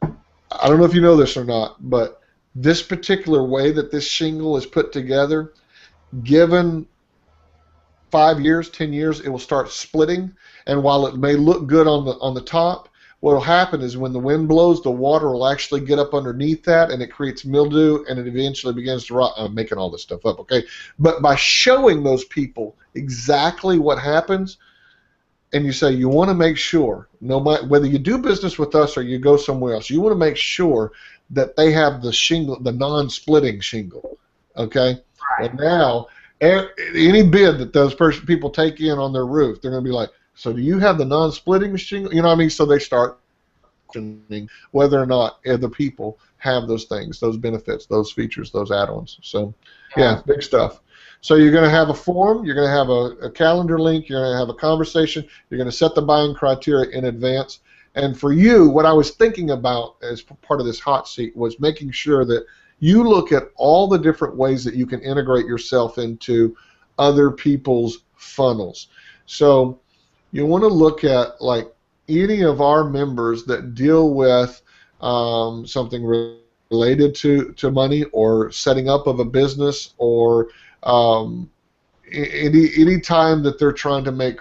I don't know if you know this or not, but this particular way that this shingle is put together, given 5 years, 10 years, it will start splitting. And while it may look good on the top, what will happen is when the wind blows, the water will actually get up underneath that, and it creates mildew, and it eventually begins to rot. I'm making all this stuff up, okay? But by showing those people exactly what happens, and you say you want to make sure, no matter whether you do business with us or you go somewhere else, you want to make sure that they have the shingle, the non-splitting shingle, okay? Right. And now, any bid that those people take in on their roof, they're going to be like, so do you have the non-splitting shingle? You know what I mean? So they start questioning whether or not other people have those things, those benefits, those features, those add-ons. So, yeah, big stuff. So you're going to have a form, you're going to have a calendar link, you're going to have a conversation, you're going to set the buying criteria in advance. And for you, what I was thinking about as part of this hot seat was making sure that you look at all the different ways that you can integrate yourself into other people's funnels. So you want to look at like any of our members that deal with something related to money or setting up of a business, or any time that they're trying to make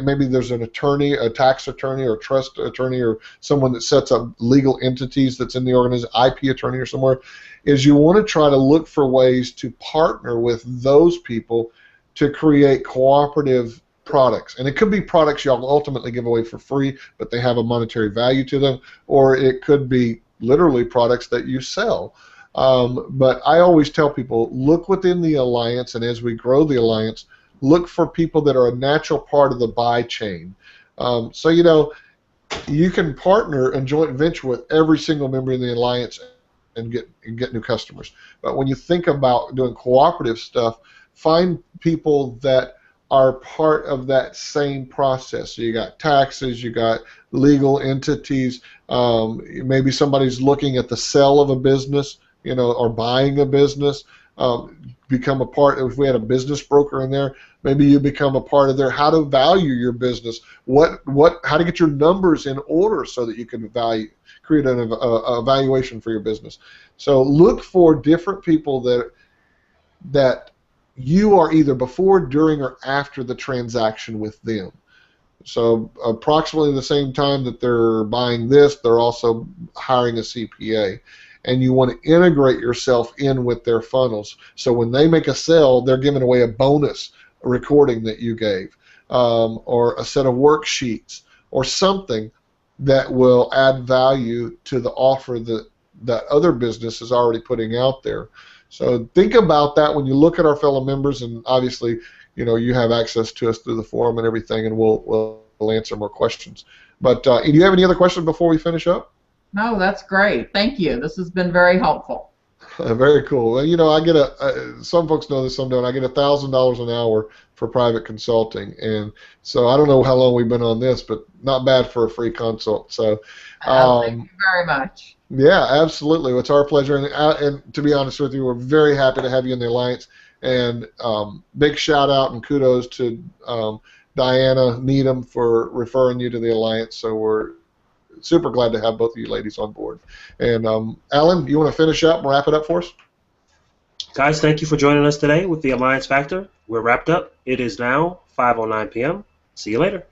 maybe there's an attorney, a tax attorney or trust attorney, or someone that sets up legal entities that's in the organization, IP attorney or somewhere, is you want to try to look for ways to partner with those people to create cooperative products. And it could be products y'all ultimately give away for free, but they have a monetary value to them, or it could be literally products that you sell. But I always tell people, look within the alliance, and as we grow the alliance, look for people that are a natural part of the buy chain. So, you know, you can partner and joint venture with every single member in the alliance and get new customers. But when you think about doing cooperative stuff, find people that are part of that same process. So you got taxes, you got legal entities, maybe somebody's looking at the sale of a business, you know, or buying a business. Become a part. If we had a business broker in there, maybe you become a part of their how to value your business, how to get your numbers in order so that you can create an evaluation for your business. So look for different people that you are either before, during, or after the transaction with them. So approximately the same time that they're buying this, they're also hiring a CPA. And you want to integrate yourself in with their funnels. So when they make a sale, they're giving away a bonus recording that you gave, or a set of worksheets, or something that will add value to the offer that other business is already putting out there. So think about that when you look at our fellow members, and obviously, you know, you have access to us through the forum and everything, and we'll answer more questions. But do you have any other questions before we finish up? No, that's great. Thank you. This has been very helpful. Very cool. Well, you know, I get some folks know this, some don't. I get $1,000 an hour for private consulting, and so I don't know how long we've been on this, but not bad for a free consult. So, thank you very much. Yeah, absolutely. It's our pleasure, and to be honest with you, we're very happy to have you in the alliance. And big shout out and kudos to Diana Needham for referring you to the alliance. So we're super glad to have both of you ladies on board. And Alan, you want to finish up and wrap it up for us? Guys, thank you for joining us today with the Alliance Factor. We're wrapped up. It is now 5:09 p.m. See you later.